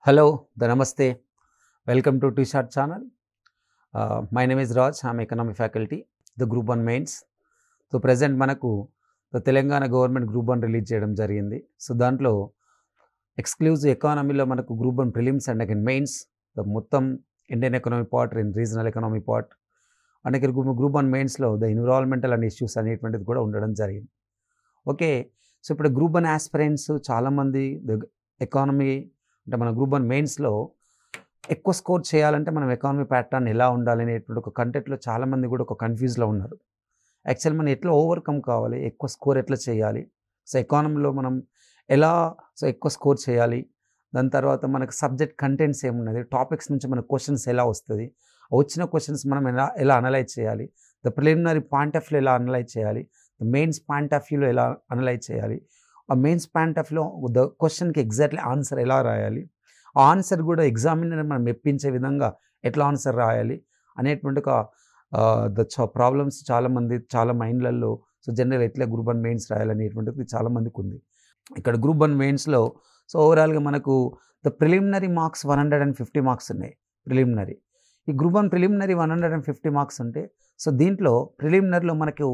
Hello, the Namaste. Welcome to T-Shart channel. My name is Raj. I'm economy faculty, the Group 1 mains. So present మనకు the Telangana government group 1 release చేయడం జరిగింది. So దాంట్లో exclusive ఎకానమీలో మనకు group 1 prelims and again mains the మొత్తం Indian economy part and regional economy part and ఇక్కడ group 1 మెయిన్స్లో the environmental and issues అనేటువంటిది కూడా ఉండడం జరిగింది. ఓకే, సో ఇప్పుడు గ్రూప్ 1 ఆస్పిరెంట్స్ చాలామంది ద ఎకానమీ అంటే మన గ్రూప్ 1 మెయిన్స్లో ఎక్కువ స్కోర్ చేయాలంటే మనం ఎకానమీ ప్యాటర్న్ ఎలా ఉండాలి అనేటువంటి ఒక కంటెంట్లో చాలామంది కూడా ఒక కన్ఫ్యూజ్లో ఉన్నారు. యాక్చువల్ మనం ఎట్లా ఓవర్కమ్ కావాలి, ఎక్కువ స్కోర్ ఎట్లా చేయాలి, సో ఎకానమీలో మనం ఎలా ఎక్కువ స్కోర్ చేయాలి, దాని తర్వాత మనకు సబ్జెక్ట్ కంటెంట్స్ ఏమున్నది, టాపిక్స్ నుంచి మనకు క్వశ్చన్స్ ఎలా వస్తుంది, వచ్చిన క్వశ్చన్స్ మనం ఎలా అనలైజ్ చేయాలి, ద ప్రిలిమినరీ పాయింట్ ఆఫ్ వ్యూలో ఎలా అనలైజ్ చేయాలి, ద మెయిన్స్ పాయింట్ ఆఫ్ వ్యూలో ఎలా అనలైజ్ చేయాలి, ఆ మెయిన్స్ పాయింట్ ఆఫ్ వ్యూలో ద క్వశ్చన్కి ఎగ్జాక్ట్లీ ఆన్సర్ ఎలా రాయాలి, ఆ ఆన్సర్ కూడా ఎగ్జామినర్ మనం మెప్పించే విధంగా ఎట్లా ఆన్సర్ రాయాలి అనేటువంటి ఒక ప్రాబ్లమ్స్ చాలామంది చాలా మైండ్లలో సో జనరల్ ఎట్లా గ్రూప్ 1 మెయిన్స్ రాయాలనేటువంటిది చాలామందికి ఉంది. ఇక్కడ గ్రూప్ 1 మెయిన్స్లో సో ఓవరాల్గా మనకు ద ప్రిలిమినరీ మార్క్స్ 150 మార్క్స్ ఉన్నాయి. ప్రిలిమినరీ ఈ గ్రూప్ 1 ప్రిలిమినరీ 150 మార్క్స్ ఉంటే సో దీంట్లో ప్రిలిమినరీలో మనకు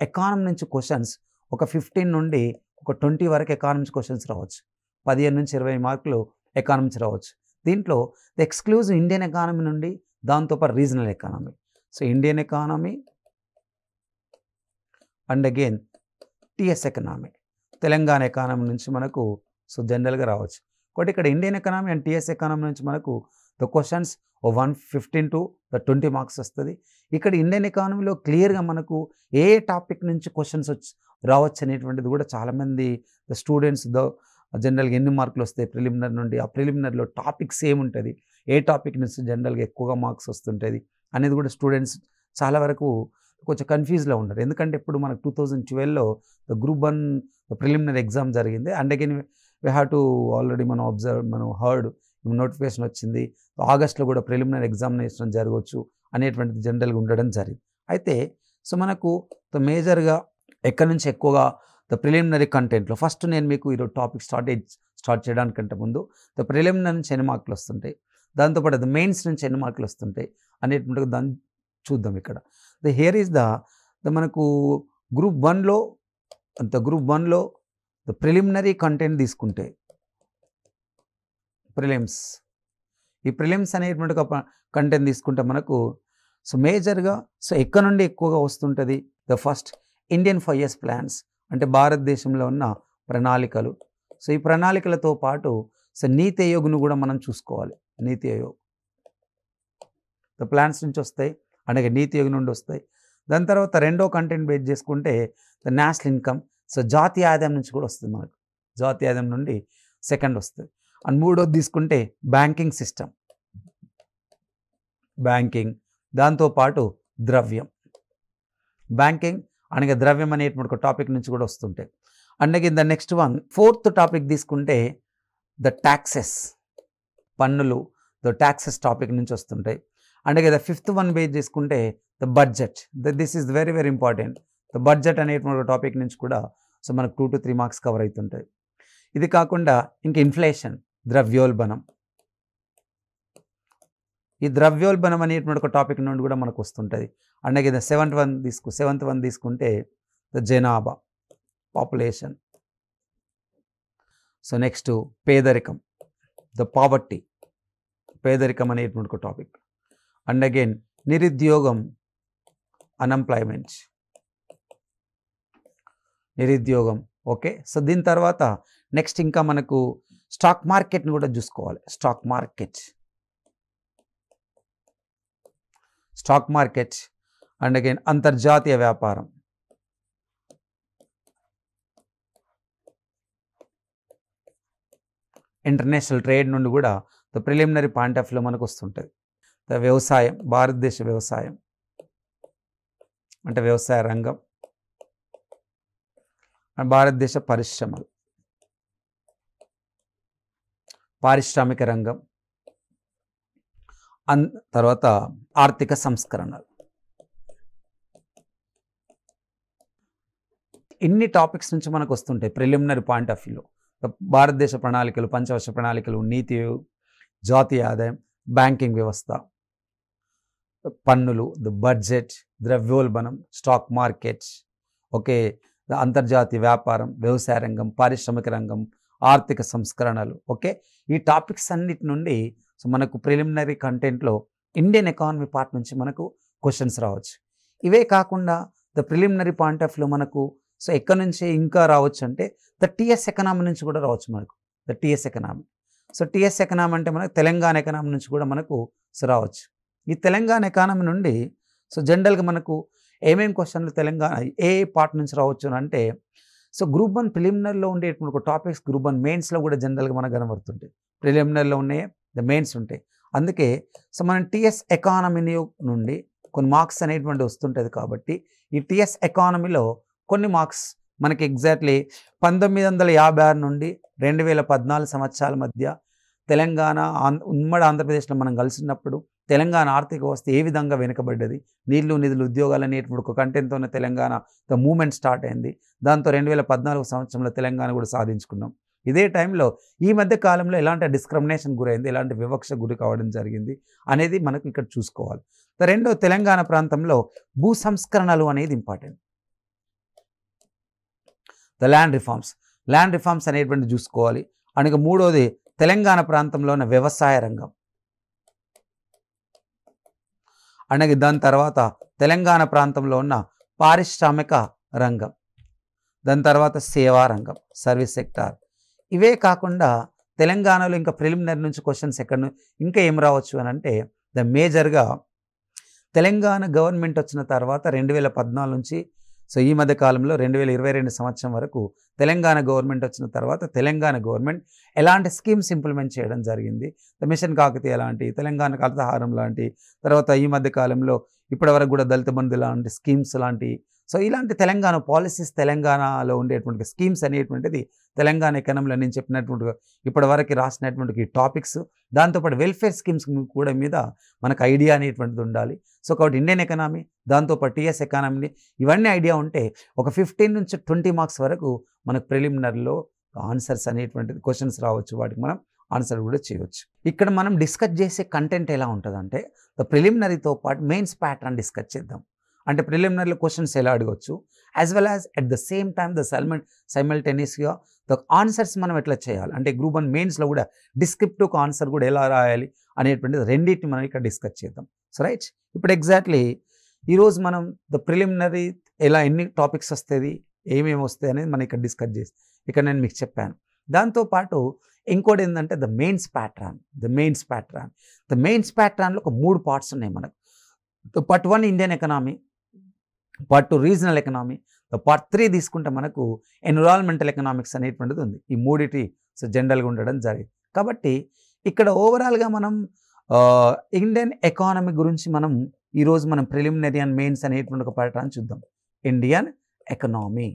ఎకానమీ నుంచి క్వశ్చన్స్ ఒక 15 నుండి ఒక 20 వరకు ఎకానమిక్స్ క్వశ్చన్స్ రావచ్చు. 15 నుంచి 20 మార్కులు ఎకానమిక్స్ రావచ్చు. దీంట్లో ద ఎక్స్క్లూజివ్ ఇండియన్ ఎకానమీ నుండి దాంతోపాటు regional economy, so Indian economy and again TS economy, Telangana economy నుంచి మనకు సో జనరల్గా రావచ్చు. కాబట్టి ఇక్కడ Indian economy and TS economy నుంచి మనకు ద క్వశ్చన్స్ 115 to 20 మార్క్స్ వస్తుంది. ఇక్కడ ఇండియన్ ఎకానమీలో క్లియర్గా మనకు ఏ టాపిక్ నుంచి క్వశ్చన్స్ రావచ్చు అనేటువంటిది కూడా చాలామంది ద స్టూడెంట్స్ జనరల్గా ఎన్ని మార్కులు వస్తాయి ప్రిలిమినరీ నుండి, ఆ ప్రిలిమినరీలో టాపిక్స్ ఏముంటుంది, ఏ టాపిక్ నుంచి జనరల్గా ఎక్కువగా మార్క్స్ వస్తుంటుంది అనేది కూడా స్టూడెంట్స్ చాలా వరకు కొంచెం కన్ఫ్యూజ్లో ఉన్నారు. ఎందుకంటే ఇప్పుడు మనకు 2012లో ద గ్రూప్ 1 ప్రిలిమినరీ ఎగ్జామ్ జరిగింది and again we have to already మనం హర్డ్ నోటిఫికేషన్ వచ్చింది, ఆగస్ట్లో కూడా ప్రిలిమినరీ ఎగ్జామినేషన్ జరగవచ్చు అనేటువంటిది జనరల్గా ఉండడం జరిగింది. అయితే సో మనకు మేజర్గా ఎక్కడి నుంచి ఎక్కువగా ద ప్రిలిమినరీ కంటెంట్లో ఫస్ట్ నేను మీకు ఈరోజు టాపిక్ స్టార్ట్ చేయడానికంటే ముందు ద ప్రిలిమినరీ నుంచి ఎన్ని మార్కులు వస్తుంటాయి, దాంతోపాటు ద మెయిన్స్ నుంచి ఎన్ని మార్కులు వస్తుంటాయి అనేటువంటి దాన్ని చూద్దాం. ఇక్కడ ద హియర్ ఈజ్ ద మనకు గ్రూప్ 1లో ద ప్రిలిమినరీ కంటెంట్ తీసుకుంటే ప్రిలిమ్స్, ఈ ప్రిలిమ్స్ అనేటువంటి ఒక కంటెంట్ తీసుకుంటే మనకు సో మేజర్గా సో ఎక్కడ నుండి ఎక్కువగా వస్తుంటుంది the first Indian 5 years plans, అంటే భారతదేశంలో ఉన్న ప్రణాళికలు. సో ఈ ప్రణాళికలతో పాటు సో నీతి ఆయోగ్ను కూడా మనం చూసుకోవాలి. నీతి ఆయోగ్ ద ప్లాన్స్ నుంచి వస్తాయి అలాగే నీతి ఆయోగ్ నుండి వస్తాయి. దాని తర్వాత రెండో కంటెంట్ బేస్ చేసుకుంటే ద నేషనల్ ఇన్కమ్, సో జాతీయ ఆదాయం నుంచి కూడా వస్తుంది మనకు, జాతీయ ఆదాయం నుండి సెకండ్ వస్తుంది. అండ్ మూడోది తీసుకుంటే బ్యాంకింగ్ సిస్టమ్, బ్యాంకింగ్, దాంతోపాటు ద్రవ్యం, బ్యాంకింగ్ అనగా ద్రవ్యం అనేటువంటి ఒక టాపిక్ నుంచి కూడా వస్తుంటాయి. And again the next one fourth topic తీసుకుంటే ద ట్యాక్సెస్, పన్నులు, ద ట్యాక్సెస్ టాపిక్ నుంచి వస్తుంటాయి. And again the fifth one base చేసుకుంటే the budget, this is very very important. The budget అనేటువంటి టాపిక్ నుంచి కూడా సో మనకు 2 to 3 మార్క్స్ కవర్ అవుతుంటాయి. ఇది కాకుండా ఇంక ఇన్ఫ్లేషన్, ద్రవ్యోల్బణం, ఈ ద్రవ్యోల్బణం అనేటువంటి ఒక టాపిక్ నుండి కూడా మనకు వస్తుంటుంది. And again the seventh one తీసుకుంటే ద జనాభా, పాపులేషన్. సో నెక్స్ట్ పేదరికం, ద పావర్టీ, పేదరికం అనేటువంటి ఒక టాపిక్. అండ్ అగైన్ నిరుద్యోగం, అన్ఎంప్లాయ్మెంట్, నిరుద్యోగం. ఓకే, సో దీని తర్వాత నెక్స్ట్ ఇంకా మనకు స్టాక్ మార్కెట్ని కూడా చూసుకోవాలి. స్టాక్ మార్కెట్ అండ్ అగైన్ అంతర్జాతీయ వ్యాపారం, ఇంటర్నేషనల్ ట్రేడ్ నుండి కూడా ద ప్రిలిమినరీ పాయింట్ ఆఫ్ వ్యూలో మనకు వస్తుంటుంది. ద వ్యవసాయం, భారతదేశ వ్యవసాయం అంటే వ్యవసాయ రంగం, అండ్ భారతదేశ పరిశ్రమలు, పారిశ్రామిక రంగం, తర్వాత ఆర్థిక సంస్కరణలు. ఇన్ని టాపిక్స్ నుంచి మనకు వస్తుంటాయి ప్రిలిమినరీ పాయింట్ ఆఫ్ వ్యూలో. భారతదేశ ప్రణాళికలు, పంచవర్ష ప్రణాళికలు, నీతి జాతీయ ఆదాయం, బ్యాంకింగ్ వ్యవస్థ, పన్నులు, ద బడ్జెట్, ద్రవ్యోల్బణం, స్టాక్ మార్కెట్, ఓకే, అంతర్జాతీయ వ్యాపారం, వ్యవసాయ రంగం, పారిశ్రామిక రంగం, ఆర్థిక సంస్కరణలు. ఓకే, ఈ టాపిక్స్ అన్నిటి నుండి సో మనకు ప్రిలిమినరీ కంటెంట్లో ఇండియన్ ఎకానమీ పార్ట్ నుంచి మనకు క్వశ్చన్స్ రావచ్చు. ఇవే కాకుండా the preliminary point of view మనకు సో ఎక్కడి నుంచి ఇంకా రావచ్చు అంటే ద టీఎస్ ఎకనామీ నుంచి కూడా రావచ్చు మనకు. The TS economy, so TS economy అంటే మనకు తెలంగాణ ఎకనామీ నుంచి కూడా మనకు సో రావచ్చు. ఈ తెలంగాణ ఎకానమీ నుండి సో జనరల్గా మనకు ఏమేమి క్వశ్చన్లు తెలంగాణ ఏ పార్ట్ నుంచి రావచ్చు అని అంటే సో గ్రూప్ 1 ప్రిలిమినరీలో ఉండేటువంటి ఒక టాపిక్స్ గ్రూప్ 1 మెయిన్స్లో కూడా జనరల్గా మనకు కనబడుతుంటాయి. ప్రిలిమినరీలో ఉన్నాయి, ద మెయిన్స్ ఉంటాయి. అందుకే సో మనం టీఎస్ ఎకానమీ నుండి కొన్ని మార్క్స్ అనేటువంటి వస్తుంటుంది. కాబట్టి ఈ టీఎస్ ఎకానమీలో కొన్ని మార్క్స్ మనకి ఎగ్జాక్ట్లీ 1956 నుండి 2014 సంవత్సరాల మధ్య తెలంగాణ ఉమ్మడి ఆంధ్రప్రదేశ్లో మనం కలిసినప్పుడు తెలంగాణ ఆర్థిక వ్యవస్థ ఏ విధంగా వెనుకబడ్డది, నీళ్లు నిధులు ఉద్యోగాలు అనేటువంటి ఒక కంటెంట్తో తెలంగాణ ద మూమెంట్ స్టార్ట్ అయింది. దాంతో 2014 సంవత్సరంలో తెలంగాణ కూడా సాధించుకున్నాం. ఇదే టైంలో ఈ మధ్య కాలంలో ఎలాంటి డిస్క్రిమినేషన్ గురైంది, ఎలాంటి వివక్ష గురి కావడం జరిగింది అనేది మనకు ఇక్కడ చూసుకోవాలి. రెండో తెలంగాణ ప్రాంతంలో భూ సంస్కరణలు అనేది ఇంపార్టెంట్. ద ల్యాండ్ రిఫార్మ్స్ అనేటువంటి చూసుకోవాలి. అనగా మూడోది తెలంగాణ ప్రాంతంలో ఉన్న వ్యవసాయ రంగం, అలాగే దాని తర్వాత తెలంగాణ ప్రాంతంలో ఉన్న పారిశ్రామిక రంగం, దాని తర్వాత సేవా రంగం, సర్వీస్ సెక్టార్. ఇవే కాకుండా తెలంగాణలో ఇంకా ప్రిలిమినరీ నుంచి క్వశ్చన్స్ ఇంకా ఏం రావచ్చు అని అంటే ద మేజర్గా తెలంగాణ గవర్నమెంట్ వచ్చిన తర్వాత 2014 నుంచి సో ఈ మధ్య కాలంలో 2022 సంవత్సరం వరకు తెలంగాణ గవర్నమెంట్ వచ్చిన తర్వాత తెలంగాణ గవర్నమెంట్ ఎలాంటి స్కీమ్స్ ఇంప్లిమెంట్ చేయడం జరిగింది. మిషన్ కాకతీయ లాంటి, తెలంగాణ కల్తహారం లాంటి, తర్వాత ఈ మధ్య కాలంలో ఇప్పటివరకు కూడా దళిత బంధు లాంటి స్కీమ్స్ లాంటి సో ఇలాంటి తెలంగాణ పాలసీస్, తెలంగాణలో ఉండేటువంటి స్కీమ్స్ అనేటువంటిది తెలంగాణ ఎకనామీలో నేను చెప్పినటువంటి ఇప్పటివరకు రాసినటువంటి టాపిక్స్, దాంతోపాటు వెల్ఫేర్ స్కీమ్స్ కూడా మీద మనకు ఐడియా అనేటువంటిది ఉండాలి. సో కాబట్టి ఇండియన్ ఎకనామీ, దాంతోపాటు టీఎస్ ఎకానమీ, ఇవన్నీ ఐడియా ఉంటే ఒక 15 నుంచి 20 మార్క్స్ వరకు మనకు ప్రిలిమినరీలో ఆన్సర్స్ అనేటువంటిది క్వశ్చన్స్ రావచ్చు. వాటికి మనం ఆన్సర్ కూడా చేయవచ్చు. ఇక్కడ మనం డిస్కస్ చేసే కంటెంట్ ఎలా ఉంటుందంటే ద ప్రిలిమినరీతో పాటు మెయిన్స్ ప్యాటర్న్ డిస్కస్ చేద్దాం. అంటే ప్రిలిమినరీలో క్వశ్చన్స్ ఎలా అడగవచ్చు, as well as at the same time the సైమల్టేనియస్గా ద ఆన్సర్స్ మనం ఎట్లా చేయాలి, అంటే గ్రూప్ 1 మెయిన్స్లో కూడా డిస్క్రిప్టివ్ ఆన్సర్ కూడా ఎలా రాయాలి అనేటువంటిది రెండింటిని మనం ఇక్కడ డిస్కస్ చేద్దాం. సో రైట్, ఇప్పుడు ఎగ్జాక్ట్లీ ఈరోజు మనం ద ప్రిలిమినరీ ఎలా ఎన్ని టాపిక్స్ వస్తుంది, ఏమేమి వస్తాయి అనేది మనం ఇక్కడ డిస్కస్ చేసి ఇక్కడ నేను మీకు చెప్పాను. దాంతోపాటు ఇంకోటి ఏంటంటే the mains pattern. The mains ప్యాటర్న్లో ఒక 3 పార్ట్స్ ఉన్నాయి మనకు. Part 1 Indian economy, part 2 regional economy, part 3 తీసుకుంటే మనకు ఎన్విరాన్మెంటల్ ఎకనామిక్స్ అనేటువంటిది ఉంది. ఈ మూడిటి సో జనరల్గా ఉండడం జరిగింది. కాబట్టి ఇక్కడ ఓవరాల్గా మనం ఇండియన్ ఎకానమీ గురించి మనం ఈరోజు మనం ప్రిలిమినరీ అండ్ మెయిన్స్ అనేటువంటి ఒక ప్యాటర్న్ చూద్దాం. ఇండియన్ ఎకనామీ,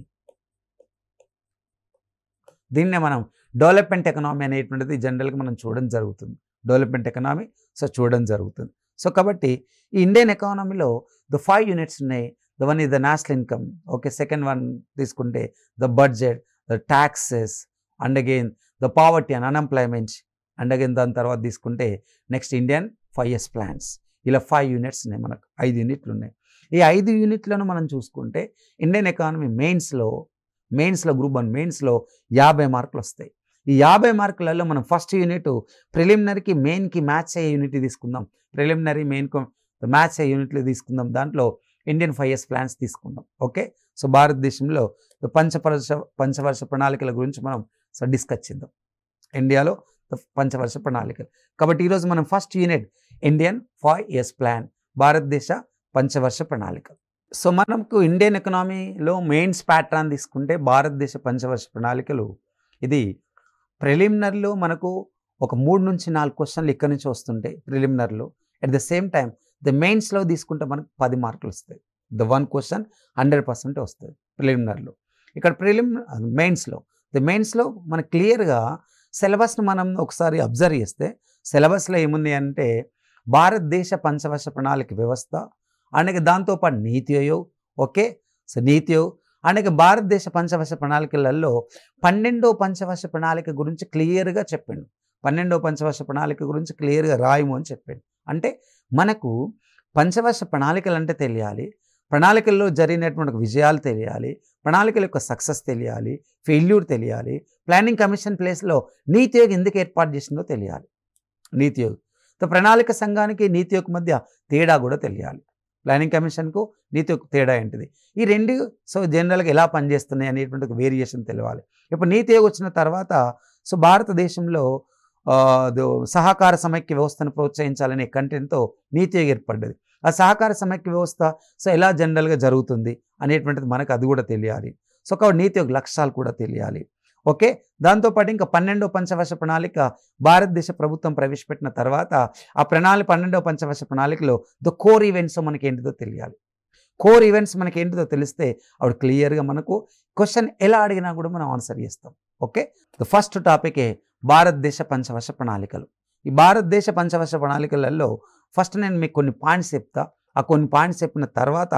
దీన్నే మనం డెవలప్మెంట్ ఎకనామీ అనేటువంటిది జనరల్గా మనం చూడడం జరుగుతుంది. డెవలప్మెంట్ ఎకనామీ సో చూడడం జరుగుతుంది. సో కాబట్టి ఈ ఇండియన్ ఎకానమీలో ద 5 యూనిట్స్ ఉన్నాయి. The one is the national income, okay. Second one తీసుకుంటే the budget, the taxes, and again the poverty and unemployment, and again దాని తర్వాత తీసుకుంటే నెక్స్ట్ ఇండియన్ 5 years ప్లాన్స్. ఇలా 5 యూనిట్స్ ఉన్నాయి మనకు, 5 యూనిట్లు ఉన్నాయి. ఈ 5 యూనిట్లను మనం చూసుకుంటే ఇండియన్ ఎకానమీ మెయిన్స్లో గ్రూప్ 1 మెయిన్స్లో 50 మార్కులు వస్తాయి. ఈ 50 మార్కులలో మనం ఫస్ట్ యూనిట్ ప్రిలిమినరీకి మెయిన్కి మ్యాచ్ అయ్యే యూనిట్ తీసుకుందాం. ప్రిలిమినరీ మెయిన్కు మ్యాచ్ అయ్యే యూనిట్లు తీసుకుందాం. దాంట్లో ఇండియన్ 5 years ప్లాన్స్ తీసుకుందాం. ఓకే, సో భారతదేశంలో పంచవర్ష ప్రణాళికల గురించి మనం సో డిస్కస్ చేద్దాం. ఇండియాలో పంచవర్ష ప్రణాళికలు. కాబట్టి ఈరోజు మనం first unit Indian 5 years plan, భారతదేశ పంచవర్ష ప్రణాళిక. సో మనకు ఇండియన్ ఎకనామీలో మెయిన్స్ ప్యాటర్న్ తీసుకుంటే భారతదేశ పంచవర్ష ప్రణాళికలు, ఇది ప్రిలిమినరీలో మనకు ఒక 3 నుంచి 4 క్వశ్చన్లు ఇక్కడ నుంచి వస్తుంటాయి ప్రిలిమినరీలో. At the same time the మెయిన్స్లో తీసుకుంటే మనకు 10 మార్కులు వస్తాయి. ద 1 క్వశ్చన్ 100% వస్తుంది ప్రిలిమినరీలో. ఇక్కడ మెయిన్స్లో మనకు క్లియర్గా సిలబస్ని మనం ఒకసారి అబ్జర్వ్ చేస్తే సిలబస్లో ఏముంది అంటే భారతదేశ పంచవర్ష ప్రణాళిక వ్యవస్థ, అలాగే దాంతోపాటు నీతి ఆయోగ్, ఓకే. సో నీతి ఆయోగ్, అలాగే భారతదేశ పంచవర్ష ప్రణాళికలలో 12వ పంచవర్ష ప్రణాళిక గురించి క్లియర్గా చెప్పిండు. 12వ పంచవర్ష ప్రణాళిక గురించి క్లియర్గా రాయము అని చెప్పాడు. అంటే మనకు పంచవర్ష ప్రణాళికలు అంటే తెలియాలి, ప్రణాళికల్లో జరిగినటువంటి విజయాలు తెలియాలి, ప్రణాళికల యొక్క సక్సెస్ తెలియాలి, ఫెయిల్యూర్ తెలియాలి, ప్లానింగ్ కమిషన్ ప్లేస్లో నీతి ఆయోగ్ ఎందుకు ఏర్పాటు చేసిందో తెలియాలి. నీతి ఆయోగ్ ప్రణాళిక సంఘానికి నీతి ఆయోగ్ మధ్య తేడా కూడా తెలియాలి. ప్లానింగ్ కమిషన్కు నీతి ఆయోగ్ తేడా ఏంటిది, ఈ రెండు జనరల్గా ఎలా పనిచేస్తున్నాయి అనేటువంటి ఒక వేరియేషన్ తెలియాలి. ఇప్పుడు నీతి ఆయోగ్ వచ్చిన తర్వాత భారతదేశంలో సహకార సమైక్య వ్యవస్థను ప్రోత్సహించాలనే కంటెంట్తో నీతి ఆయోగ్ ఏర్పడ్డది. ఆ సహకార సమైక్య వ్యవస్థ ఎలా జనరల్గా జరుగుతుంది అనేటువంటిది మనకు అది కూడా తెలియాలి. కాబట్టి నీతి ఆయోగ్ లక్ష్యాలు కూడా తెలియాలి. ఓకే, దాంతోపాటు ఇంకా 12వ పంచవర్ష ప్రణాళిక భారతదేశ ప్రభుత్వం ప్రవేశపెట్టిన తర్వాత ఆ 12వ పంచవర్ష ప్రణాళికలో కోర్ ఈవెంట్స్ మనకి ఏంటిదో తెలియాలి. కోర్ ఈవెంట్స్ మనకి ఏంటిదో తెలిస్తే అప్పుడు క్లియర్గా మనకు క్వశ్చన్ ఎలా అడిగినా కూడా మనం ఆన్సర్ చేస్తాం. ఓకే, ఫస్ట్ టాపికే భారతదేశ పంచవర్ష ప్రణాళికలు. ఈ భారతదేశ పంచవర్ష ప్రణాళికలలో ఫస్ట్ నేను మీకు కొన్ని పాయింట్స్ చెప్తా. ఆ కొన్ని పాయింట్స్ చెప్పిన తర్వాత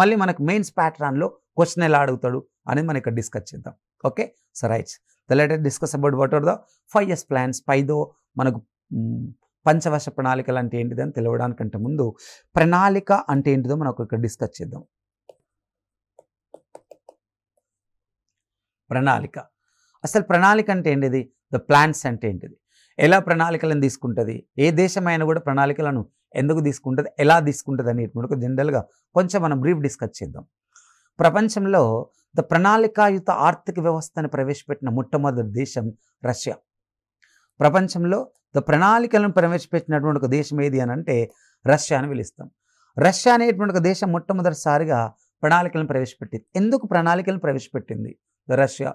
మళ్ళీ మనకు మెయిన్స్ ప్యాటర్న్లో క్వశ్చన్ ఎలా అడుగుతాడు అనేది మనం ఇక్కడ డిస్కస్ చేద్దాం. Okay, right, let discuss about what are the 5 years plans. 5దో మనకు పంచవర్ష ప్రణాళికలు అంటే ఏంటిది అని తెలియడానికంటే ముందు ప్రణాళిక అంటే ఏంటిదో మనం ఇక్కడ డిస్కస్ చేద్దాం. ప్రణాళిక, అసలు ప్రణాళిక అంటే ఏంటిది, ద ప్లాన్స్ అంటే ఏంటిది, ఎలా ప్రణాళికలను తీసుకుంటుంది, ఏ దేశమైనా కూడా ప్రణాళికలను ఎందుకు తీసుకుంటుంది, ఎలా తీసుకుంటుంది అనేటువంటి జనరల్గా కొంచెం మనం బ్రీఫ్ డిస్కస్ చేద్దాం. ప్రపంచంలో ద ప్రణాళికాయుత ఆర్థిక వ్యవస్థను ప్రవేశపెట్టిన మొట్టమొదటి దేశం రష్యా. ప్రపంచంలో ద ప్రణాళికలను ప్రవేశపెట్టినటువంటి ఒక దేశం ఏది అని అంటే రష్యా అని పిలుస్తాం. రష్యా అనేటువంటి ఒక దేశం మొట్టమొదటిసారిగా ప్రణాళికలను ప్రవేశపెట్టింది. ఎందుకు ప్రణాళికలను ప్రవేశపెట్టింది రష్యా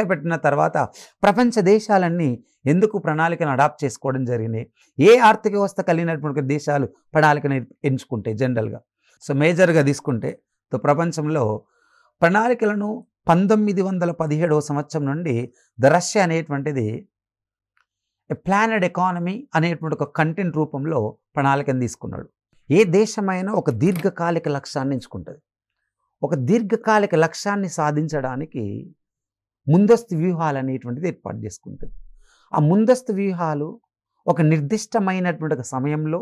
పెట్టిన తర్వాత ప్రపంచ దేశాలన్నీ ఎందుకు ప్రణాళికలను అడాప్ట్ చేసుకోవడం జరిగినాయి, ఏ ఆర్థిక వ్యవస్థ కలిగినటువంటి దేశాలు ప్రణాళికను ఎంచుకుంటాయి జనరల్గా. మేజర్గా తీసుకుంటే ప్రపంచంలో ప్రణాళికలను 1917వ సంవత్సరం నుండి రష్యా అనేటువంటిది ప్లానెడ్ ఎకానమీ అనేటువంటి ఒక కంటెంట్ రూపంలో ప్రణాళికను తీసుకున్నాడు. ఏ దేశమైనా ఒక దీర్ఘకాలిక లక్ష్యాన్ని ఎంచుకుంటుంది. ఒక దీర్ఘకాలిక లక్ష్యాన్ని సాధించడానికి ముందస్తు వ్యూహాలు అనేటువంటిది ఏర్పాటు చేసుకుంటుంది. ఆ ముందస్తు వ్యూహాలు ఒక నిర్దిష్టమైనటువంటి ఒక సమయంలో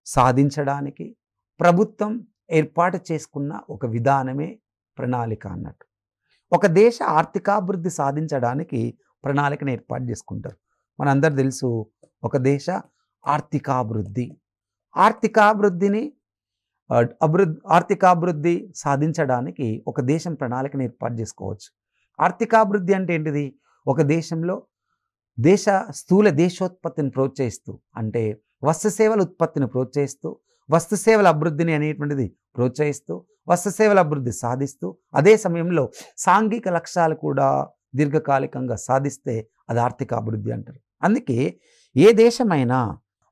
సాధించడానికి ప్రభుత్వం ఏర్పాటు చేసుకున్న ఒక విధానమే ప్రణాళిక అన్నట్టు. ఒక దేశ ఆర్థికాభివృద్ధి సాధించడానికి ప్రణాళికను ఏర్పాటు చేసుకుంటారు. మనందరూ తెలుసు, ఒక దేశ ఆర్థికాభివృద్ధి సాధించడానికి ఒక దేశం ప్రణాళికను ఏర్పాటు చేసుకోవచ్చు. ఆర్థికాభివృద్ధి అంటే ఏంటిది, ఒక దేశంలో స్థూల దేశోత్పత్తిని ప్రోత్సహిస్తూ, అంటే వస్తుసేవల ఉత్పత్తిని ప్రోత్సహిస్తూ, వస్తుసేవల అభివృద్ధిని అనేటువంటిది ప్రోత్సహిస్తూ, వస్తుసేవల అభివృద్ధి సాధిస్తూ, అదే సమయంలో సాంఘిక లక్ష్యాలు కూడా దీర్ఘకాలికంగా సాధిస్తే అది ఆర్థిక అభివృద్ధి అంటారు. అందుకే ఏ దేశమైనా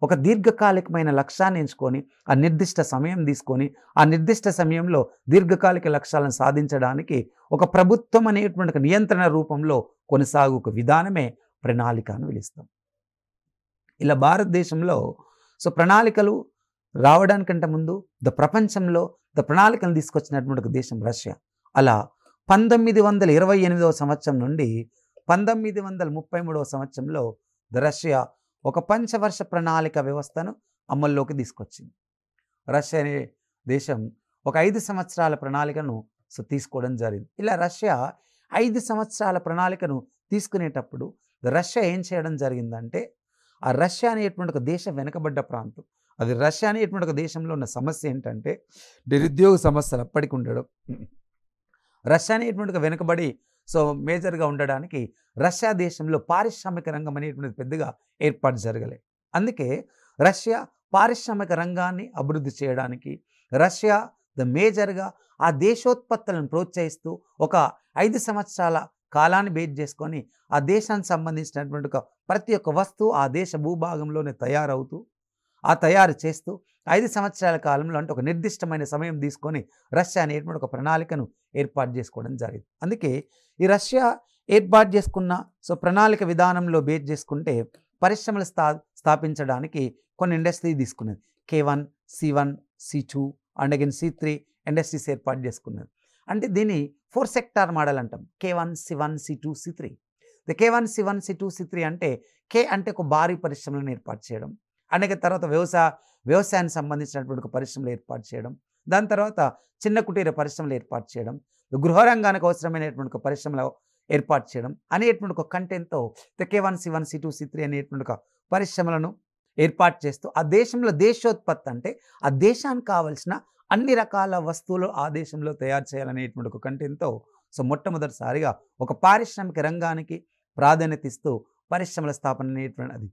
ఒక దీర్ఘకాలికమైన లక్ష్యాన్ని ఎంచుకొని ఆ నిర్దిష్ట సమయం తీసుకొని ఆ నిర్దిష్ట సమయంలో దీర్ఘకాలిక లక్ష్యాలను సాధించడానికి ఒక ప్రభుత్వం అనేటువంటి నియంత్రణ రూపంలో కొనసాగు ఒక విధానమే ప్రణాళిక అని పిలుస్తాం. ఇలా భారతదేశంలో ప్రణాళికలు రావడానికంటే ముందు ప్రపంచంలో ప్రణాళికలను తీసుకొచ్చినటువంటి ఒక దేశం రష్యా. అలా 1928వ సంవత్సరం నుండి 1933వ సంవత్సరంలో రష్యా ఒక పంచవర్ష ప్రణాళిక వ్యవస్థను అమల్లోకి తీసుకొచ్చింది. రష్యా అనే దేశం ఒక 5 సంవత్సరాల ప్రణాళికను తీసుకోవడం జరిగింది. ఇలా రష్యా 5 సంవత్సరాల ప్రణాళికను తీసుకునేటప్పుడు రష్యా ఏం చేయడం జరిగిందంటే, ఆ రష్యా అనేటువంటి ఒక దేశం వెనుకబడ్డ ప్రాంతం. అది రష్యా అనేటువంటి ఒక దేశంలో ఉన్న సమస్య ఏంటంటే నిరుద్యోగ సమస్యలు అప్పటికి ఉండడం. రష్యా అనేటువంటి ఒక వెనుకబడి మేజర్గా ఉండడానికి రష్యా దేశంలో పారిశ్రామిక రంగం అనేటువంటిది పెద్దగా ఏర్పాటు జరగలేదు. అందుకే రష్యా పారిశ్రామిక రంగాన్ని అభివృద్ధి చేయడానికి రష్యా మేజర్గా ఆ దేశోత్పత్తులను ప్రోత్సహిస్తూ ఒక 5 సంవత్సరాల కాలాన్ని బేస్ చేసుకొని ఆ దేశానికి సంబంధించినటువంటి ప్రతి ఒక్క వస్తువు ఆ దేశ భూభాగంలోనే తయారు చేస్తూ 5 సంవత్సరాల కాలంలో అంటే ఒక నిర్దిష్టమైన సమయం తీసుకొని రష్యా అనేటువంటి ఒక ప్రణాళికను ఏర్పాటు చేసుకోవడం జరిగింది. అందుకే ఈ రష్యా ఏర్పాటు చేసుకున్న ప్రణాళిక విధానంలో బేస్ చేసుకుంటే పరిశ్రమలు స్థాపించడానికి కొన్ని ఇండస్ట్రీ తీసుకున్నది. K1, C1, C2 and again C3 industries ఏర్పాటు చేసుకున్నది. అంటే దీన్ని 4 సెక్టార్ మోడల్ అంటాం. K1, C1, C2, C3. The K1 C1 C2 C3 అంటే కే అంటే ఒక భారీ పరిశ్రమలను ఏర్పాటు చేయడం, అనేక తర్వాత వ్యవసాయానికి సంబంధించినటువంటి ఒక పరిశ్రమలు ఏర్పాటు చేయడం, దాని తర్వాత చిన్న కుటీర పరిశ్రమలు ఏర్పాటు చేయడం, గృహ రంగానికి అవసరమైనటువంటి ఒక పరిశ్రమలు ఏర్పాటు చేయడం అనేటువంటి ఒక కంటెంట్తో K1 C1 C2 C3 అనేటువంటి ఒక పరిశ్రమలను ఏర్పాటు చేస్తూ ఆ దేశంలో దేశోత్పత్తి అంటే ఆ దేశానికి కావాల్సిన అన్ని రకాల వస్తువులు ఆ దేశంలో తయారు చేయాలనేటువంటి ఒక కంటెంట్తో మొట్టమొదటిసారిగా ఒక పారిశ్రామిక రంగానికి ప్రాధాన్యత ఇస్తూ పరిశ్రమల స్థాపన అనేటువంటి అది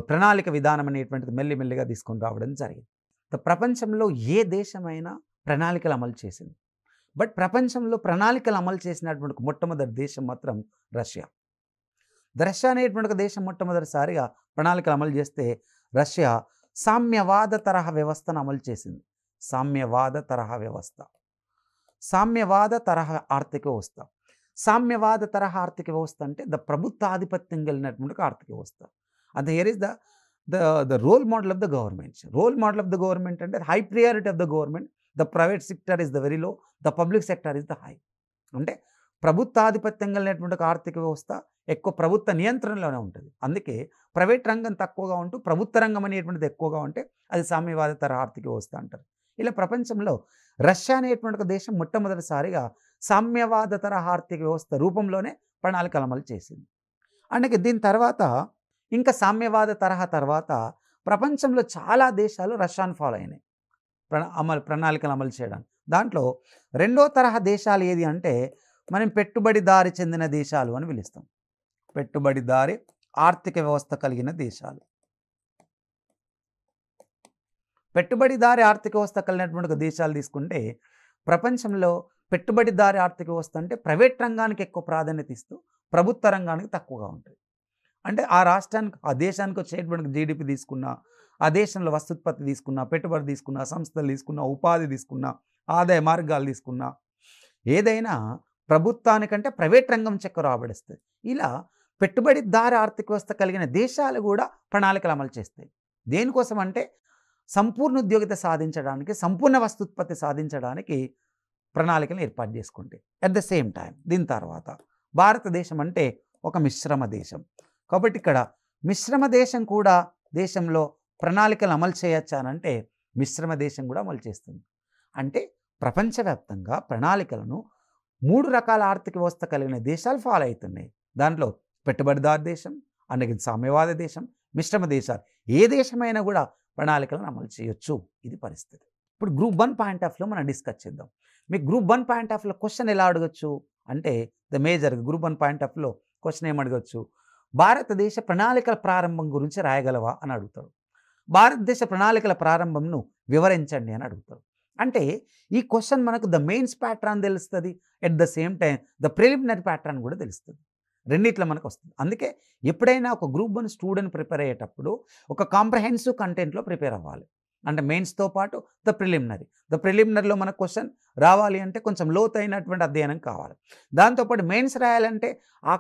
ప్రణాళిక విధానం అనేటువంటిది మెల్లిమెల్లిగా తీసుకొని రావడం జరిగింది. ప్రపంచంలో ఏ దేశమైనా ప్రణాళికలు అమలు చేసింది, బట్ ప్రపంచంలో ప్రణాళికలు అమలు చేసినటువంటి మొట్టమొదటి దేశం మాత్రం రష్యా. రష్యా అనేటువంటి ఒక దేశం మొట్టమొదటిసారిగా ప్రణాళికలు అమలు చేస్తే రష్యా సామ్యవాద తరహా వ్యవస్థను అమలు చేసింది. సామ్యవాద తరహా వ్యవస్థ, సామ్యవాద తరహా ఆర్థిక వ్యవస్థ. సామ్యవాద తరహా ఆర్థిక వ్యవస్థ అంటే ప్రభుత్వాధిపత్యం కలిగినటువంటి ఒక ఆర్థిక వ్యవస్థ. And here is the role model of the government. Role model of the government అంటే high priority of the government, the private sector is the very low, the public sector is the high. అంటే ప్రభుత్వాధిపత్యం కలిగినటువంటి ఒక ఆర్థిక వ్యవస్థ ఎక్కువ ప్రభుత్వ నియంత్రణలోనే ఉంటుంది. అందుకే ప్రైవేట్ రంగం తక్కువగా ఉంటూ ప్రభుత్వ రంగం అనేటువంటిది ఎక్కువగా ఉంటే అది సామ్యవాద తరహా ఆర్థిక వ్యవస్థ అంటారు. ఇలా ప్రపంచంలో రష్యా అనేటువంటి ఒక దేశం మొట్టమొదటిసారిగా సామ్యవాద తరహా ఆర్థిక వ్యవస్థ రూపంలోనే ప్రణాళికలు అమలు చేసింది. అందుకే దీని తర్వాత ఇంకా సామ్యవాద తరహా తర్వాత ప్రపంచంలో చాలా దేశాలు రష్యాను ఫాలో అయినాయి ప్రణాళికలు అమలు చేయడానికి. దాంట్లో రెండో తరహా దేశాలు ఏది అంటే మనం పెట్టుబడిదారి చెందిన దేశాలు అని పిలుస్తాం. పెట్టుబడిదారి ఆర్థిక వ్యవస్థ కలిగిన దేశాలు. పెట్టుబడిదారి ఆర్థిక వ్యవస్థ కలిగినటువంటి దేశాలు తీసుకుంటే ప్రపంచంలో పెట్టుబడిదారి ఆర్థిక వ్యవస్థ అంటే ప్రైవేట్ రంగానికి ఎక్కువ ప్రాధాన్యత ఇస్తూ ప్రభుత్వ రంగానికి తక్కువగా ఉంటుంది. అంటే ఆ రాష్ట్రానికి ఆ దేశానికి వచ్చేటువంటి జీడిపి తీసుకున్నా, ఆ దేశంలో వస్తుత్పత్తి తీసుకున్నా, పెట్టుబడి తీసుకున్నా, సంస్థలు తీసుకున్నా, ఉపాధి తీసుకున్నా, ఆదాయ మార్గాలు తీసుకున్నా, ఏదైనా ప్రభుత్వానికంటే ప్రైవేట్ రంగం చెక్క రాబడిస్తుంది. ఇలా పెట్టుబడిదారి ఆర్థిక వ్యవస్థ కలిగిన దేశాలు కూడా ప్రణాళికలు అమలు చేస్తాయి. దేనికోసం అంటే సంపూర్ణ ఉద్యోగిత సాధించడానికి, సంపూర్ణ వస్తుత్పత్తి సాధించడానికి ప్రణాళికలు ఏర్పాటు చేసుకుంటాయి. అట్ ద సేమ్ టైం దీని తర్వాత భారతదేశం అంటే ఒక మిశ్రమ దేశం కాబట్టి ఇక్కడ మిశ్రమ దేశం కూడా దేశంలో ప్రణాళికలు అమలు చేయొచ్చానంటే మిశ్రమ దేశం కూడా అమలు చేస్తుంది. అంటే ప్రపంచవ్యాప్తంగా ప్రణాళికలను 3 రకాల ఆర్థిక వ్యవస్థ కలిగిన దేశాలు ఫాలో అవుతున్నాయి. దాంట్లో పెట్టుబడిదారు దేశం, అలాగే సామ్యవాద దేశం, మిశ్రమ దేశాలు. ఏ దేశమైనా కూడా ప్రణాళికలను అమలు చేయొచ్చు. ఇది పరిస్థితి. ఇప్పుడు గ్రూప్ 1 పాయింట్ ఆఫ్ వ్యూలో మనం డిస్కస్ చేద్దాం. మీకు గ్రూప్ 1 పాయింట్ ఆఫ్ వ్యూలో క్వశ్చన్ ఎలా అడగచ్చు అంటే the major group 1 point of వ్యూలో క్వశ్చన్ ఏం అడగచ్చు, భారతదేశ ప్రణాళికల ప్రారంభం గురించి రాయగలవా అని అడుగుతాడు. భారతదేశ ప్రణాళికల ప్రారంభంను వివరించండి అని అడుగుతాడు. అంటే ఈ క్వశ్చన్ మనకు ద మెయిన్స్ ప్యాటర్న్ తెలుస్తుంది, at the same time the preliminary pattern కూడా తెలుస్తుంది. రెండిట్లో మనకు వస్తుంది. అందుకే ఎప్పుడైనా ఒక గ్రూప్ 1 స్టూడెంట్ ప్రిపేర్ అయ్యేటప్పుడు ఒక కాంప్రహెన్సివ్ కంటెంట్లో ప్రిపేర్ అవ్వాలి. అంటే మెయిన్స్తో పాటు ద ప్రిలిమినరీలో మనకు క్వశ్చన్ రావాలి అంటే కొంచెం లోతైనటువంటి అధ్యయనం కావాలి. దాంతోపాటు మెయిన్స్ రాయాలంటే ఆ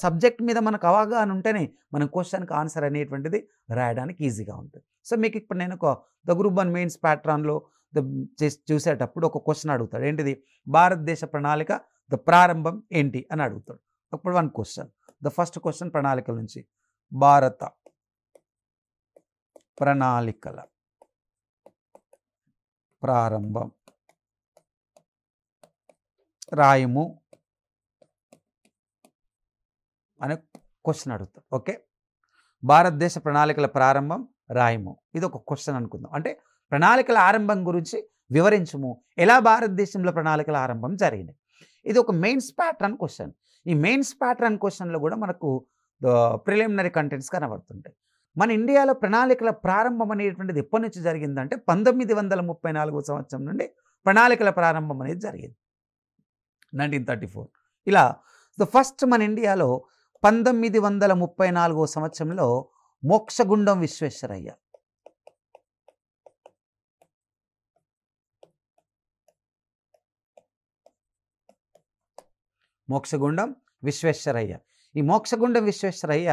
సబ్జెక్ట్ మీద మనకు అవగాహన ఉంటేనే మనం క్వశ్చన్కి ఆన్సర్ అనేటువంటిది రాయడానికి ఈజీగా ఉంటుంది. సో మీకు ఇప్పుడు నేను ఒక ద గ్రూప్ 1 మెయిన్స్ ప్యాటర్న్లో చూసేటప్పుడు ఒక క్వశ్చన్ అడుగుతాడు. ఏంటిది, భారతదేశ ప్రణాళిక ద ప్రారంభం ఏంటి అని అడుగుతాడు. అప్పుడు 1 క్వశ్చన్, ద ఫస్ట్ క్వశ్చన్ ప్రణాళికల నుంచి భారత ప్రణాళికల ప్రారంభం రాయము అనే క్వశ్చన్ అడుగుతాడు. ఓకే, భారతదేశ ప్రణాళికల ప్రారంభం రాయము, ఇది ఒక క్వశ్చన్ అనుకుందాం. అంటే ప్రణాళికల ఆరంభం గురించి వివరించము, ఎలా భారతదేశంలో ప్రణాళికల ఆరంభం జరిగినాయి. ఇది ఒక మెయిన్స్ ప్యాటర్న్ క్వశ్చన్. ఈ మెయిన్స్ ప్యాటర్న్ క్వశ్చన్లో కూడా మనకు ప్రిలిమినరీ కంటెంట్స్ కనబడుతుంటాయి. మన ఇండియాలో ప్రణాళికల ప్రారంభం అనేటువంటిది ఎప్పటి నుంచి జరిగిందంటే 1934 సంవత్సరం నుండి ప్రణాళికల ప్రారంభం అనేది జరిగింది, 1934. ఇలా ఫస్ట్ మన ఇండియాలో 1934 సంవత్సరంలో మోక్షగుండం విశ్వేశ్వరయ్య ఈ మోక్షగుండం విశ్వేశ్వరయ్య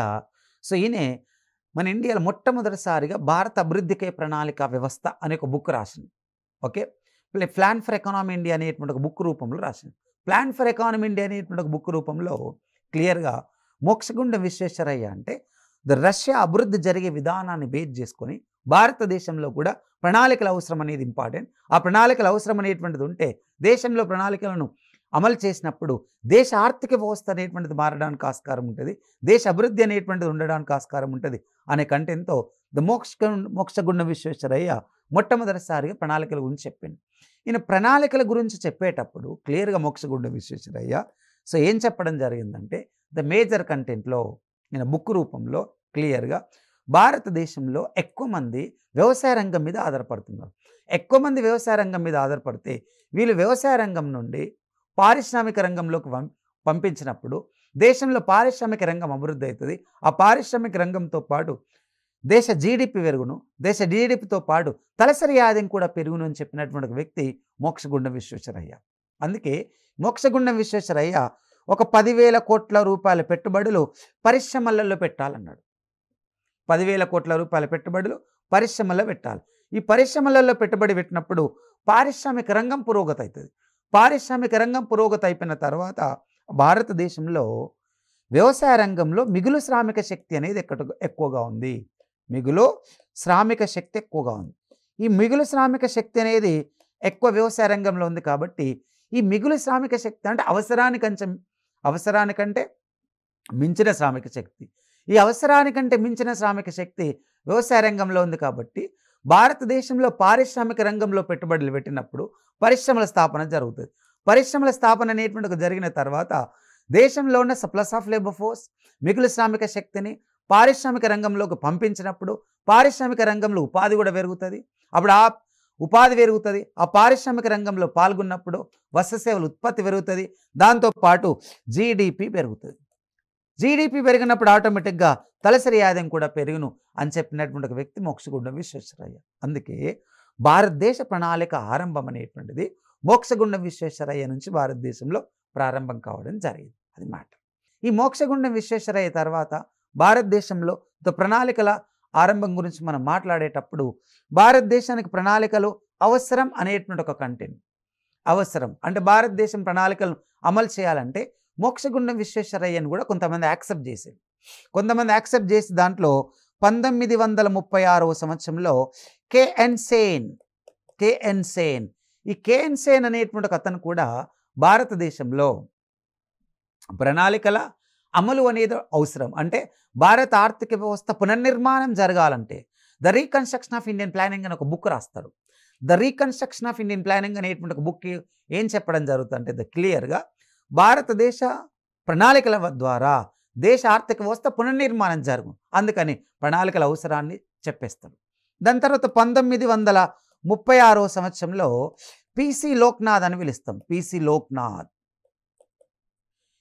ఈయనే మన ఇండియాలో మొట్టమొదటిసారిగా భారత అభివృద్ధికై ప్రణాళిక వ్యవస్థ అనే ఒక బుక్ రాసింది. Okay, plan for economy India అనేటువంటి ఒక బుక్ రూపంలో రాసింది. ప్లాన్ ఫర్ ఎకానమీ ఇండియా అనేటువంటి ఒక బుక్ రూపంలో క్లియర్గా మోక్షగుండం విశ్వేశ్వరయ్య అంటే రష్యా అభివృద్ధి జరిగే విధానాన్ని బేస్ చేసుకొని భారతదేశంలో కూడా ప్రణాళికల అవసరం అనేది ఇంపార్టెంట్. ఆ ప్రణాళికల అవసరం అనేటువంటిది ఉంటే దేశంలో ప్రణాళికలను అమలు చేసినప్పుడు దేశ ఆర్థిక వ్యవస్థ అనేటువంటిది మారడానికి ఆస్కారం ఉంటుంది, దేశ అభివృద్ధి అనేటువంటిది ఉండడానికి ఆస్కారం ఉంటుంది అనే కంటెంట్తో మోక్షగుండం విశ్వేశ్వరయ్య మొట్టమొదటిసారిగా ప్రణాళికల గురించి చెప్పింది. ఈయన ప్రణాళికల గురించి చెప్పేటప్పుడు క్లియర్గా మోక్షగుండం విశ్వేశ్వరయ్య సో ఏం చెప్పడం జరిగిందంటే ద మేజర్ కంటెంట్లో ఈయన బుక్ రూపంలో క్లియర్గా భారతదేశంలో ఎక్కువ మంది వ్యవసాయ రంగం మీద ఆధారపడుతున్నారు. ఎక్కువ మంది వ్యవసాయ రంగం మీద ఆధారపడితే వీళ్ళు వ్యవసాయ రంగం నుండి పారిశ్రామిక రంగంలోకి పంపించినప్పుడు దేశంలో పారిశ్రామిక రంగం అభివృద్ధి అవుతుంది. ఆ పారిశ్రామిక రంగంతో పాటు దేశ జీడిపి పెరుగును, దేశ జీడిపితో పాటు తలసరి ఆదాయం కూడా పెరుగును అని చెప్పినటువంటి వ్యక్తి మోక్షగుండం విశ్వేశ్వరయ్య. అందుకే మోక్షగుండం విశ్వేశ్వరయ్య ఒక 10,000 కోట్ల రూపాయల పెట్టుబడులు పరిశ్రమలలో పెట్టాలన్నాడు. 10,000 కోట్ల రూపాయల పెట్టుబడులు పరిశ్రమల్లో పెట్టాలి. ఈ పరిశ్రమలలో పెట్టుబడి పెట్టినప్పుడు పారిశ్రామిక రంగం పురోగతి అవుతుంది. పారిశ్రామిక రంగం పురోగతి అయిపోయిన తర్వాత భారతదేశంలో వ్యవసాయ రంగంలో మిగులు శ్రామిక శక్తి అనేది ఎక్కువగా ఉంది. మిగులు శ్రామిక శక్తి ఎక్కువగా ఉంది. ఈ మిగులు శ్రామిక శక్తి అనేది ఎక్కువ వ్యవసాయ రంగంలో ఉంది కాబట్టి ఈ మిగులు శ్రామిక శక్తి అంటే అవసరానికంటే మించిన శ్రామిక శక్తి, ఈ అవసరానికంటే మించిన శ్రామిక శక్తి వ్యవసాయ రంగంలో ఉంది కాబట్టి భారతదేశంలో పారిశ్రామిక రంగంలో పెట్టుబడులు పెట్టినప్పుడు పరిశ్రమల స్థాపన జరుగుతుంది. పరిశ్రమల స్థాపన అనేటువంటి జరిగిన తర్వాత దేశంలో ఉన్న సప్లస్ ఆఫ్ లేబర్ ఫోర్స్ మిగులు శ్రామిక శక్తిని పారిశ్రామిక రంగంలోకి పంపించినప్పుడు పారిశ్రామిక రంగంలో ఉపాధి కూడా పెరుగుతుంది. అప్పుడు ఆ ఉపాధి పెరుగుతుంది. ఆ పారిశ్రామిక రంగంలో పాల్గొన్నప్పుడు వస్తు సేవల ఉత్పత్తి పెరుగుతుంది. దాంతోపాటు జీడిపి పెరుగుతుంది. జీడిపి పెరిగినప్పుడు ఆటోమేటిక్గా తలసరి ఆదాయం కూడా పెరుగును అని చెప్పినటువంటి ఒక వ్యక్తి మోక్షగుండం విశ్వేశ్వరయ్య. అందుకే భారతదేశ ప్రణాళిక ఆరంభం అనేటువంటిది మోక్షగుండం విశ్వేశ్వరయ్య నుంచి భారతదేశంలో ప్రారంభం కావడం జరిగింది. అది మాట. ఈ మోక్షగుండం విశ్వేశ్వరయ్య తర్వాత భారతదేశంలో ప్రణాళికల ఆరంభం గురించి మనం మాట్లాడేటప్పుడు భారతదేశానికి ప్రణాళికలు అవసరం అనేటువంటి ఒక కంటెంట్. అవసరం అంటే భారతదేశం ప్రణాళికలను అమలు చేయాలంటే మోక్షగుండం విశ్వేశ్వరయ్యను కూడా కొంతమంది యాక్సెప్ట్ చేశారు. కొంతమంది యాక్సెప్ట్ చేసి దాంట్లో 1936వ సంవత్సరంలో కేఎన్ సేన్ ఈ కేఎన్ సేన్ అనేటువంటి ఒక అతను కూడా భారతదేశంలో ప్రణాళికల అమలు అనేది అవసరం అంటే భారత ఆర్థిక వ్యవస్థ పునర్నిర్మాణం జరగాలంటే the reconstruction of Indian planning అని ఒక బుక్ రాస్తాడు. The reconstruction of Indian planning అనేటువంటి ఒక బుక్ ఏం చెప్పడం జరుగుతుందంటే ద క్లియర్గా భారతదేశ ప్రణాళికల ద్వారా దేశ ఆర్థిక వ్యవస్థ పునర్నిర్మాణం జరుగు, అందుకని ప్రణాళికల అవసరాన్ని చెప్పేస్తాడు. దాని తర్వాత 1936వ సంవత్సరంలో పిసి లోక్నాథ్ అని పిలుస్తాం.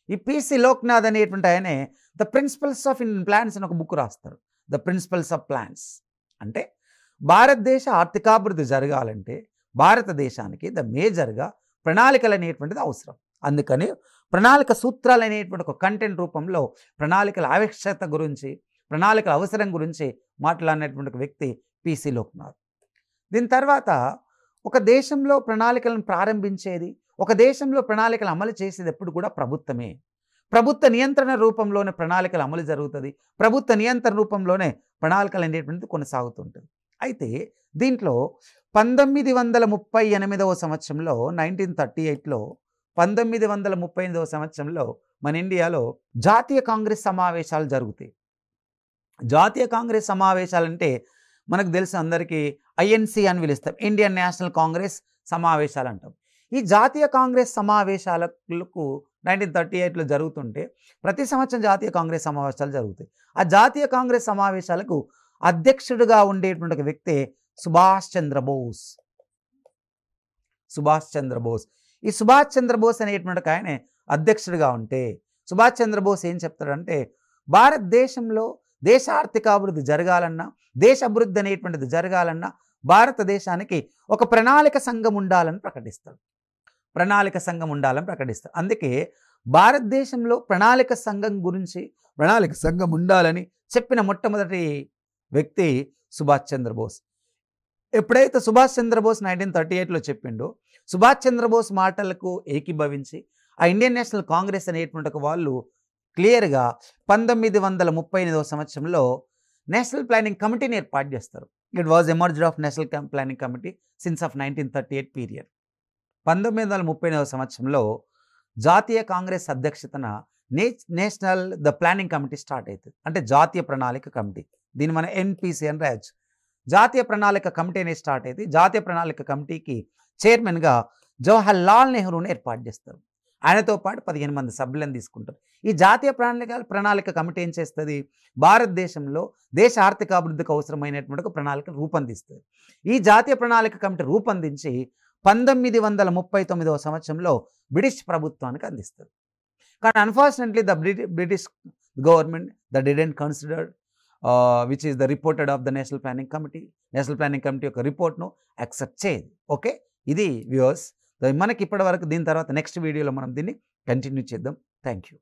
ఈ పిసి లోక్నాథ్ అనేటువంటి ఆయనే the principles of Indian plans అని ఒక బుక్ రాస్తారు. ద ప్రిన్సిపల్స్ ఆఫ్ ప్లాన్స్ అంటే భారతదేశ ఆర్థికాభివృద్ధి జరగాలంటే భారతదేశానికి ద మేజర్గా ప్రణాళికలు అనేటువంటిది అవసరం. అందుకని ప్రణాళిక సూత్రాలు అనేటువంటి ఒక కంటెంట్ రూపంలో ప్రణాళికల ఆవశ్యకత గురించి ప్రణాళికల అవసరం గురించి మాట్లాడినటువంటి ఒక వ్యక్తి పిసి లోక్నాథ్. దీని తర్వాత ఒక దేశంలో ప్రణాళికలను ప్రారంభించేది, ఒక దేశంలో ప్రణాళికలు అమలు చేసేది ఎప్పుడు కూడా ప్రభుత్వమే. ప్రభుత్వ నియంత్రణ రూపంలోనే ప్రణాళికలు అమలు జరుగుతుంది. ప్రభుత్వ నియంత్రణ రూపంలోనే ప్రణాళికలు అనేటువంటిది కొనసాగుతుంటుంది. అయితే దీంట్లో 1938వ సంవత్సరంలో 1938లో 1938వ సంవత్సరంలో మన ఇండియాలో జాతీయ కాంగ్రెస్ సమావేశాలు జరుగుతాయి. జాతీయ కాంగ్రెస్ సమావేశాలంటే మనకు తెలుసు అందరికీ ఐఎన్సి అని పిలుస్తాం, ఇండియన్ నేషనల్ కాంగ్రెస్ సమావేశాలు అంటాం. ఈ జాతీయ కాంగ్రెస్ సమావేశాలకు 1938లో జరుగుతుంటే ప్రతి సంవత్సరం జాతీయ కాంగ్రెస్ సమావేశాలు జరుగుతాయి. ఆ జాతీయ కాంగ్రెస్ సమావేశాలకు అధ్యక్షుడిగా ఉండేటువంటి ఒక వ్యక్తి సుభాష్ చంద్రబోస్. ఈ సుభాష్ చంద్రబోస్ అనేటువంటి ఆయన అధ్యక్షుడిగా ఉంటే సుభాష్ చంద్రబోస్ ఏం చెప్తాడంటే భారతదేశంలో దేశ ఆర్థికాభివృద్ధి జరగాలన్నా దేశ అభివృద్ధి అనేటువంటిది జరగాలన్నా భారతదేశానికి ఒక ప్రణాళిక సంఘం ఉండాలని ప్రకటిస్తాడు. అందుకే భారతదేశంలో ప్రణాళిక సంఘం ఉండాలని చెప్పిన మొట్టమొదటి వ్యక్తి సుభాష్ చంద్రబోస్. ఎప్పుడైతే సుభాష్ చంద్రబోస్ 1938లో చెప్పిండో సుభాష్ చంద్రబోస్ మాటలకు ఏకీభవించి ఆ ఇండియన్ నేషనల్ కాంగ్రెస్ అనేటువంటి వాళ్ళు క్లియర్గా 1938వ సంవత్సరంలో నేషనల్ ప్లానింగ్ కమిటీని ఏర్పాటు చేస్తారు. It was emerged of national planning committee since of 1938 period. 1939వ సంవత్సరంలో జాతీయ కాంగ్రెస్ అధ్యక్షతన నేషనల్ ప్లానింగ్ కమిటీ స్టార్ట్ అవుతుంది. అంటే జాతీయ ప్రణాళిక కమిటీ. దీన్ని మనం ఎన్పిసి అని రాయొచ్చు. జాతీయ ప్రణాళిక కమిటీ అనేది స్టార్ట్ అయింది. జాతీయ ప్రణాళిక కమిటీకి చైర్మన్గా జవహర్ లాల్ నెహ్రూని ఏర్పాటు చేస్తారు. ఆయనతో పాటు 15 మంది సభ్యులను తీసుకుంటారు. ఈ జాతీయ ప్రణాళిక కమిటీ ఏం చేస్తుంది? భారతదేశంలో దేశ ఆర్థిక అభివృద్ధికి అవసరమైనటువంటి ఒక ప్రణాళిక రూపొందిస్తుంది. ఈ జాతీయ ప్రణాళిక కమిటీ రూపొందించి 1939వ సంవత్సరంలో బ్రిటిష్ ప్రభుత్వానికి అందిస్తారు. కానీ unfortunately British government didn't consider which is reported of the national planning committee. National planning committee యొక్క రిపోర్ట్ను యాక్సెప్ట్ చేయదు. ఓకే, ఇది వ్యూవర్స్. మనకి ఇప్పటి వరకు. దీని తర్వాత నెక్స్ట్ వీడియోలో మనం దీన్ని కంటిన్యూ చేద్దాం. Thank you.